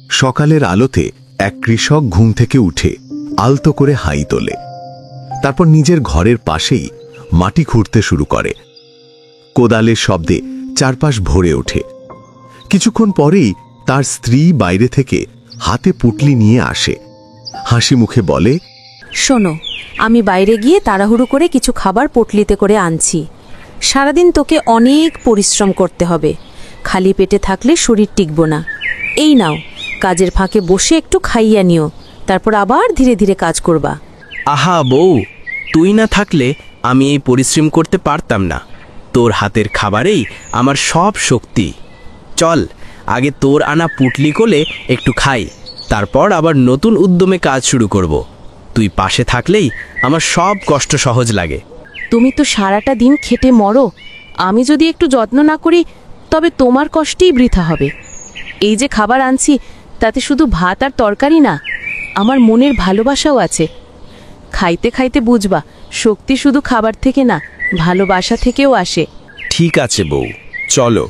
সকালের আলোতে এক কৃষক ঘুম থেকে উঠে আলতো করে হাই তোলে। তারপর নিজের ঘরের পাশেই মাটি খুঁড়তে শুরু করে। কোদালের শব্দে চারপাশ ভরে ওঠে। কিছুক্ষণ পরেই তার স্ত্রী বাইরে থেকে হাতে পুটলি নিয়ে আসে। হাসি মুখে বলে, শোনো, আমি বাইরে গিয়ে তাড়াহুড়ো করে কিছু খাবার পটলিতে করে আনছি। সারাদিন তোকে অনেক পরিশ্রম করতে হবে, খালি পেটে থাকলে শরীর টিকব না। এই নাও, কাজের ফাঁকে বসে একটু খাইয়া নিও, তারপর আবার ধীরে ধীরে কাজ করবা। আহা বউ, তুই না থাকলে আমি এই পরিশ্রম করতে পারতাম না। তোর হাতের খাবারেই আমার সব শক্তি। চল, আগে তোর আনা পুটলি কোলে একটু খাই, তারপর আবার নতুন উদ্যমে কাজ শুরু করব। তুই পাশে থাকলেই আমার সব কষ্ট সহজ লাগে। তুমি তো সারাটা দিন খেটে মরো, আমি যদি একটু যত্ন না করি তবে তোমার কষ্টেই বৃথা হবে। এই যে খাবার আনছি তাতে শুধু ভাত আর তরকারি না, আমার মনের ভালোবাসাও আছে। খাইতে খাইতে বুঝবা, শক্তি শুধু খাবার থেকে না, ভালোবাসা থেকেও আসে। ঠিক আছে বউ, চলো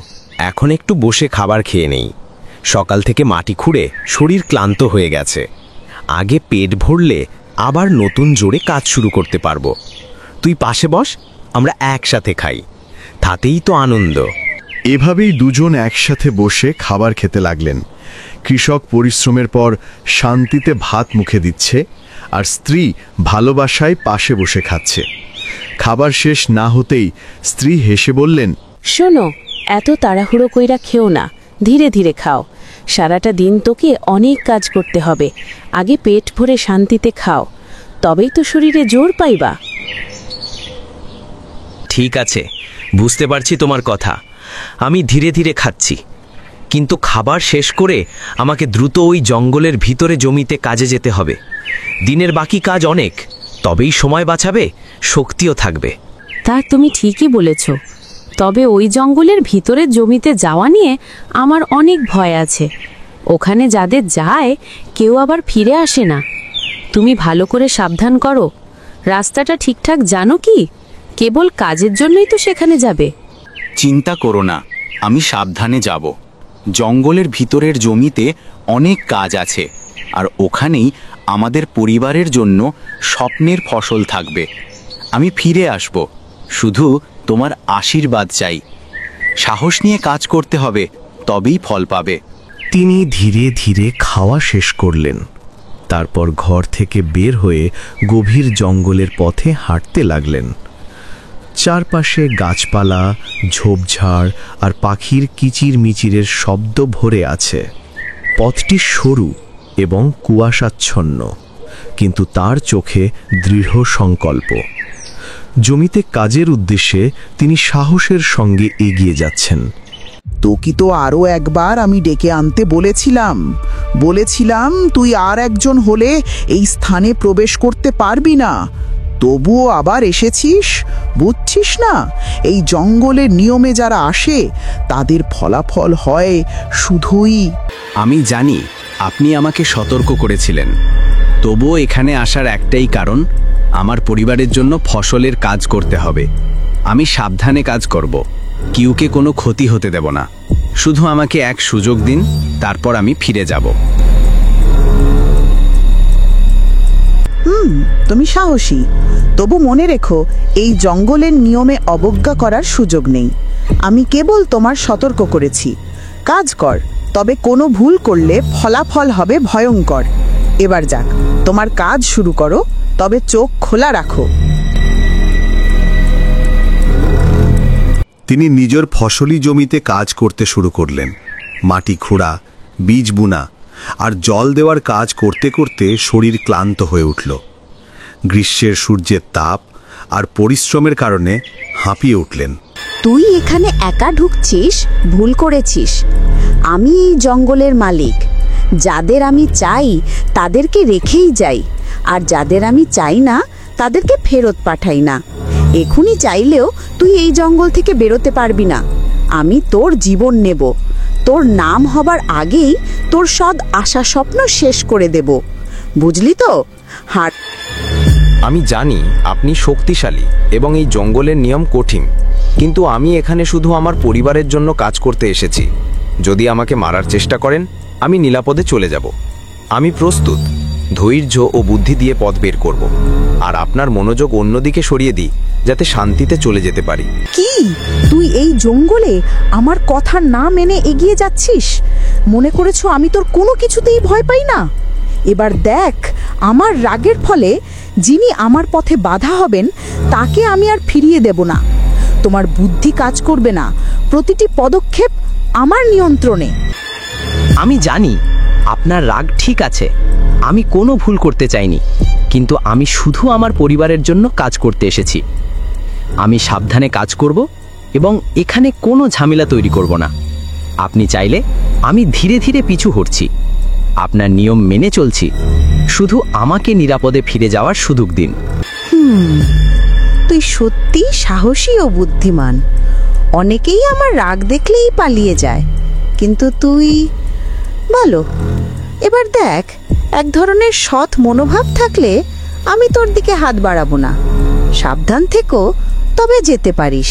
এখন একটু বসে খাবার খেয়ে নেই। সকাল থেকে মাটি খুঁড়ে শরীর ক্লান্ত হয়ে গেছে। আগে পেট ভরলে আবার নতুন জোরে কাজ শুরু করতে পারবো। তুই পাশে বস, আমরা একসাথে খাই, তাতেই তো আনন্দ। এভাবেই দুজন একসাথে বসে খাবার খেতে লাগলেন। কৃষক পরিশ্রমের পর শান্তিতে ভাত মুখে দিচ্ছে, আর স্ত্রী ভালোবাসায় পাশে বসে খাচ্ছে। খাবার শেষ না হতেই স্ত্রী হেসে বললেন, শোনো, এত তাড়াহুড়ো কইরা খেও না, ধীরে ধীরে খাও। সারাটা দিন তোকে অনেক কাজ করতে হবে, আগে পেট ভরে শান্তিতে খাও, তবেই তো শরীরে জোর পাইবা। ঠিক আছে, বুঝতে পারছি তোমার কথা। আমি ধীরে ধীরে খাচ্ছি, কিন্তু খাবার শেষ করে আমাকে দ্রুত ওই জঙ্গলের ভিতরে জমিতে কাজে যেতে হবে। দিনের বাকি কাজ অনেক, তবেই সময় বাঁচাবে, শক্তিও থাকবে। তা তুমি ঠিকই বলেছ, তবে ওই জঙ্গলের ভিতরে জমিতে যাওয়া নিয়ে আমার অনেক ভয় আছে। ওখানে যাদের যায় কেউ আবার ফিরে আসে না। তুমি ভালো করে সাবধান করো। রাস্তাটা ঠিকঠাক জানো কি? কেবল কাজের জন্যই তো সেখানে যাবে। চিন্তা করো না, আমি সাবধানে যাব। জঙ্গলের ভিতরের জমিতে অনেক কাজ আছে, আর ওখানেই আমাদের পরিবারের জন্য স্বপ্নের ফসল থাকবে। আমি ফিরে আসব, শুধু তোমার আশীর্বাদ চাই। সাহস নিয়ে কাজ করতে হবে, তবেই ফল পাবে। তিনি ধীরে ধীরে খাওয়া শেষ করলেন। তারপর ঘর থেকে বের হয়ে গভীর জঙ্গলের পথে হাঁটতে লাগলেন। চারপাশে গাছপালা, ঝোপঝাড় আর পাখির কিচিরমিচিরের শব্দ ভরে আছে। পথটি সরু এবং কুয়াশাচ্ছন্ন, কিন্তু তার চোখে দৃঢ় সংকল্প। জমিতে কাজের উদ্দেশ্যে তিনি সাহসের সঙ্গে এগিয়ে যাচ্ছেন। তোকে তো আরও একবার আমি ডেকে আনতে বলেছিলাম তুই আর একজন হলে এই স্থানে প্রবেশ করতে পারবি না, তবুও আবার এসেছিস। বুঝছিস না, এই জঙ্গলের নিয়মে যারা আসে তাদের ফলাফল হয় শুধুই। আমি জানি আপনি আমাকে সতর্ক করেছিলেন, তবুও এখানে আসার একটাই কারণ, আমার পরিবারের জন্য ফসলের কাজ করতে হবে। আমি সাবধানে কাজ করব, কেউকে কোনো ক্ষতি হতে দেব না। শুধু আমাকে এক সুযোগ দিন, তারপর আমি ফিরে যাব। তুমি সাহসী, তবু মনে রেখো এই জঙ্গলের নিয়মে অবজ্ঞা করার সুযোগ নেই। আমি কেবল তোমার সতর্ক করেছি। কাজ কর, তবে কোনো ভুল করলে ফলাফল হবে ভয়ঙ্কর। এবার যাক, তোমার কাজ শুরু করো, তবে চোখ খোলা রাখো। তিনি নিজের ফসলি জমিতে কাজ করতে শুরু করলেন। মাটি খোঁড়া, বীজ বুনা আর জল দেওয়ার কাজ করতে করতে শরীর ক্লান্ত হয়ে উঠল। গ্রীষ্মের সূর্যের তাপ আর পরিশ্রমের কারণে হাঁপিয়ে উঠলেন। তুই এখানে একা ঢুকছিস, ভুল করেছিস। আমি এই জঙ্গলের মালিক। যাদের আমি চাই তাদেরকে রেখেই যাই, আর যাদের আমি চাই না তাদেরকে ফেরত পাঠাই না। এখনই চাইলেও তুই এই জঙ্গল থেকে বেরোতে পারবি না। আমি তোর জীবন নেব, তোর নাম হবার আগেই তোর সব আশা স্বপ্ন শেষ করে দেব, বুঝলি তো? আমি জানি আপনি শক্তিশালী এবং এই জঙ্গলের নিয়ম কঠিন, কিন্তু আমি এখানে শুধু আমার পরিবারের জন্য কাজ করতে এসেছি। যদি আমাকে মারার চেষ্টা করেন, আমি নিরাপদে চলে যাব। আমি প্রস্তুত, ধৈর্য ও বুদ্ধি দিয়ে পথ বের করব, আর আপনার মনোযোগ অন্যদিকে সরিয়ে দিই, যাতে শান্তিতে চলে যেতে পারি। কি তুই এই জঙ্গলে আমার কথা না মেনে এগিয়ে যাচ্ছিস? মনে করেছো আমি তোর কোনো কিছুতেই ভয় পাই না? এবার দেখ, আমার রাগের ফলে যিনি আমার পথে বাধা হবেন তাকে আমি আর ফিরিয়ে দেব না। তোমার বুদ্ধি কাজ করবে না, প্রতিটি পদক্ষেপ আমার নিয়ন্ত্রণে। আমি জানি আপনার রাগ ঠিক আছে, আমি কোনো ভুল করতে চাইনি, কিন্তু আমি শুধু আমার পরিবারের জন্য কাজ করতে এসেছি। আমি সাবধানে কাজ করব এবং এখানে কোনো ঝামেলা তৈরি করব না। আপনি চাইলে আমি ধীরে ধীরে পিছু হটছি, আপনার নিয়ম মেনে চলছি, শুধু আমাকে নিরাপদে ফিরে যাওয়ার সুযোগ দিন। তুই সত্যি সাহসী ও বুদ্ধিমান। অনেকেই আমার রাগ দেখলেই পালিয়ে যায়, কিন্তু তুই ভালো। এবার দেখ, এক ধরনের সৎ মনোভাব থাকলে আমি তোর দিকে হাত বাড়াবো না। সাবধান থেকো, তবে যেতে পারিস।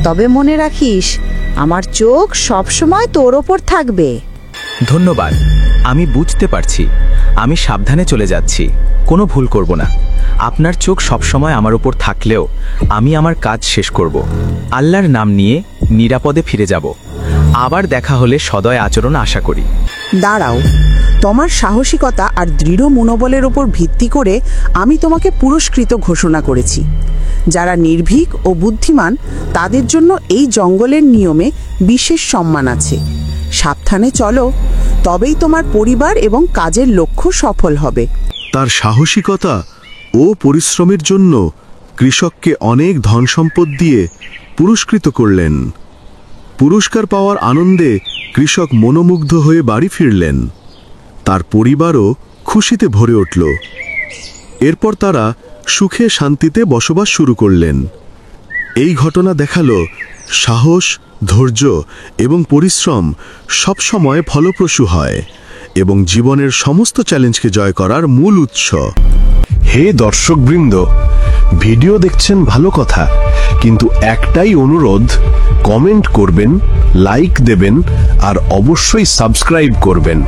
তবে মনে রাখিস, আমার চোখ সবসময় তোর ওপর থাকবে। ধন্যবাদ, আমি বুঝতে পারছি। আমি সাবধানে চলে যাচ্ছি, কোনো ভুল করব না। আপনার চোখ সবসময় আমার উপর থাকলেও আমি আমার কাজ শেষ করব। আল্লাহর নাম নিয়ে নিরাপদে ফিরে যাব। আবার দেখা হলে সদয় আচরণ আশা করি। দাঁড়াও, তোমার সাহসিকতা আর দৃঢ় মনোবলের ওপর ভিত্তি করে আমি তোমাকে পুরস্কৃত ঘোষণা করেছি। যারা নির্ভীক ও বুদ্ধিমান তাদের জন্য এই জঙ্গলের নিয়মে বিশেষ সম্মান আছে। সাবধানে চলো, তবেই তোমার পরিবার এবং কাজের লক্ষ্য সফল হবে। তার সাহসিকতা ও পরিশ্রমের জন্য কৃষককে অনেক ধন সম্পদ দিয়ে পুরস্কৃত করলেন। পুরস্কার পাওয়ার আনন্দে কৃষক মনোমুগ্ধ হয়ে বাড়ি ফিরলেন। তার পরিবারও খুশিতে ভরে উঠল। এরপর তারা সুখে শান্তিতে বসবাস শুরু করলেন। এই ঘটনা দেখালো সাহস, ধৈর্য এবং পরিশ্রম সবসময় ফলপ্রসূ হয় এবং জীবনের সমস্ত চ্যালেঞ্জকে জয় করার মূল উৎস। হে দর্শকবৃন্দ, ভিডিও দেখছেন ভালো কথা, কিন্তু একটাই অনুরোধ, কমেন্ট করবেন, লাইক দেবেন আর অবশ্যই সাবস্ক্রাইব করবেন।